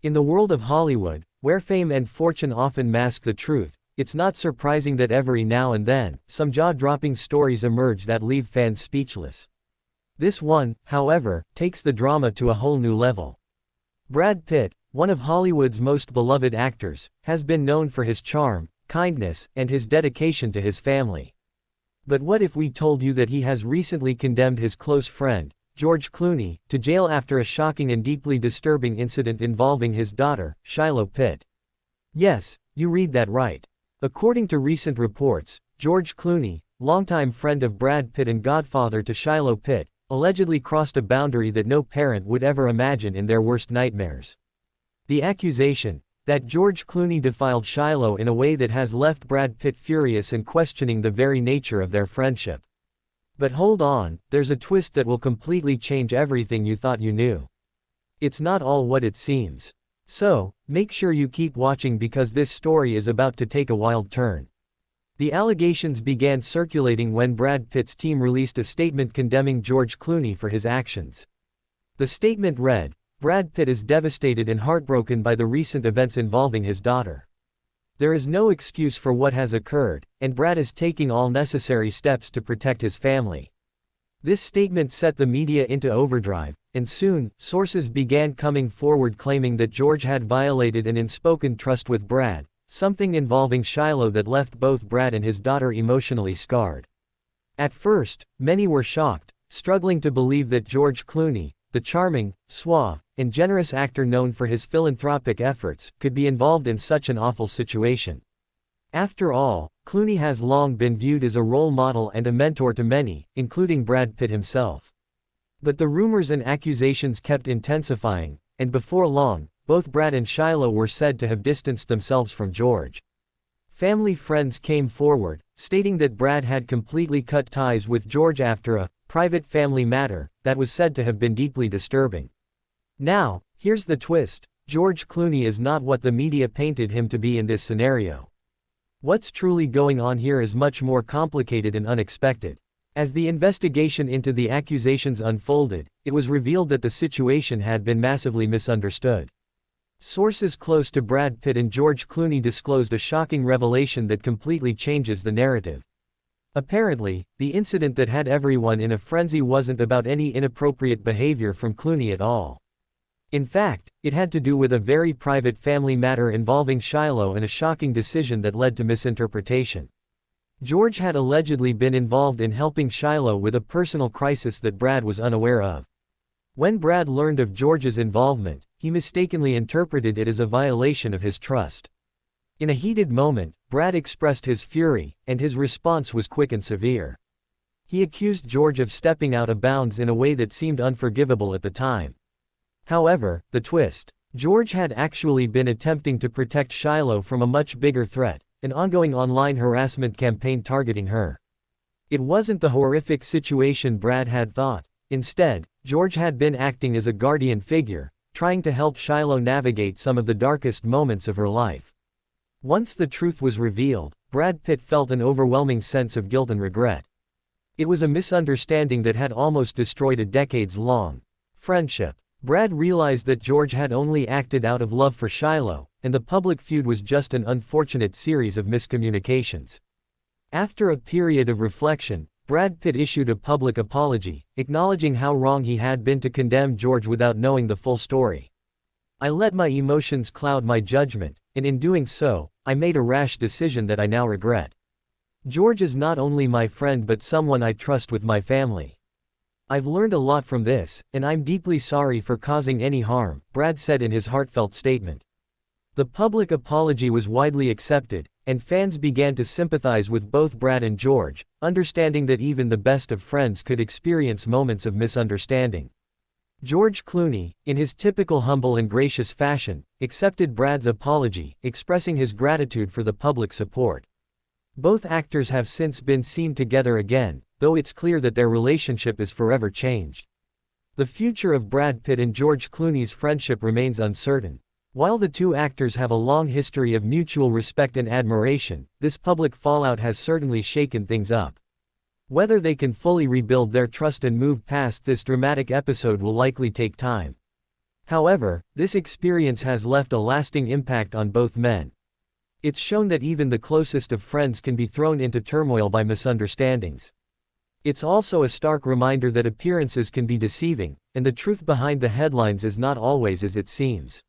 In the world of Hollywood, where fame and fortune often mask the truth, it's not surprising that every now and then, some jaw-dropping stories emerge that leave fans speechless. This one, however, takes the drama to a whole new level. Brad Pitt, one of Hollywood's most beloved actors, has been known for his charm, kindness, and his dedication to his family. But what if we told you that he has recently condemned his close friend, George Clooney, to jail after a shocking and deeply disturbing incident involving his daughter, Shiloh Pitt? Yes, you read that right. According to recent reports, George Clooney, longtime friend of Brad Pitt and godfather to Shiloh Pitt, allegedly crossed a boundary that no parent would ever imagine in their worst nightmares. The accusation, that George Clooney defiled Shiloh in a way that has left Brad Pitt furious and questioning the very nature of their friendship. But hold on, there's a twist that will completely change everything you thought you knew. It's not all what it seems. So, make sure you keep watching because this story is about to take a wild turn. The allegations began circulating when Brad Pitt's team released a statement condemning George Clooney for his actions. The statement read, "Brad Pitt is devastated and heartbroken by the recent events involving his daughter. There is no excuse for what has occurred, and Brad is taking all necessary steps to protect his family." This statement set the media into overdrive, and soon, sources began coming forward claiming that George had violated an unspoken trust with Brad, something involving Shiloh that left both Brad and his daughter emotionally scarred. At first, many were shocked, struggling to believe that George Clooney, the charming, suave, and generous actor known for his philanthropic efforts, could be involved in such an awful situation. After all, Clooney has long been viewed as a role model and a mentor to many, including Brad Pitt himself. But the rumors and accusations kept intensifying, and before long, both Brad and Shiloh were said to have distanced themselves from George. Family friends came forward, stating that Brad had completely cut ties with George after a private family matter that was said to have been deeply disturbing. Now, here's the twist: George Clooney is not what the media painted him to be in this scenario. What's truly going on here is much more complicated and unexpected. As the investigation into the accusations unfolded, it was revealed that the situation had been massively misunderstood. Sources close to Brad Pitt and George Clooney disclosed a shocking revelation that completely changes the narrative. Apparently, the incident that had everyone in a frenzy wasn't about any inappropriate behavior from Clooney at all. In fact, it had to do with a very private family matter involving Shiloh and a shocking decision that led to misinterpretation. George had allegedly been involved in helping Shiloh with a personal crisis that Brad was unaware of. When Brad learned of George's involvement, he mistakenly interpreted it as a violation of his trust. In a heated moment, Brad expressed his fury, and his response was quick and severe. He accused George of stepping out of bounds in a way that seemed unforgivable at the time. However, the twist: George had actually been attempting to protect Shiloh from a much bigger threat, an ongoing online harassment campaign targeting her. It wasn't the horrific situation Brad had thought. Instead, George had been acting as a guardian figure, trying to help Shiloh navigate some of the darkest moments of her life. Once the truth was revealed, Brad Pitt felt an overwhelming sense of guilt and regret. It was a misunderstanding that had almost destroyed a decades-long friendship. Brad realized that George had only acted out of love for Shiloh, and the public feud was just an unfortunate series of miscommunications. After a period of reflection, Brad Pitt issued a public apology, acknowledging how wrong he had been to condemn George without knowing the full story. "I let my emotions cloud my judgment, and in doing so, I made a rash decision that I now regret. George is not only my friend but someone I trust with my family. I've learned a lot from this, and I'm deeply sorry for causing any harm," Brad said in his heartfelt statement. The public apology was widely accepted, and fans began to sympathize with both Brad and George, understanding that even the best of friends could experience moments of misunderstanding. George Clooney, in his typical humble and gracious fashion, accepted Brad's apology, expressing his gratitude for the public support. Both actors have since been seen together again, though it's clear that their relationship is forever changed. The future of Brad Pitt and George Clooney's friendship remains uncertain. While the two actors have a long history of mutual respect and admiration, this public fallout has certainly shaken things up. Whether they can fully rebuild their trust and move past this dramatic episode will likely take time. However, this experience has left a lasting impact on both men. It's shown that even the closest of friends can be thrown into turmoil by misunderstandings. It's also a stark reminder that appearances can be deceiving, and the truth behind the headlines is not always as it seems.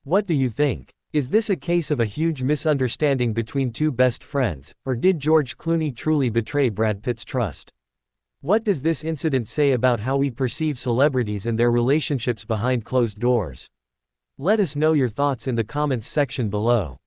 What do you think? Is this a case of a huge misunderstanding between two best friends, or did George Clooney truly betray Brad Pitt's trust? What does this incident say about how we perceive celebrities and their relationships behind closed doors? Let us know your thoughts in the comments section below.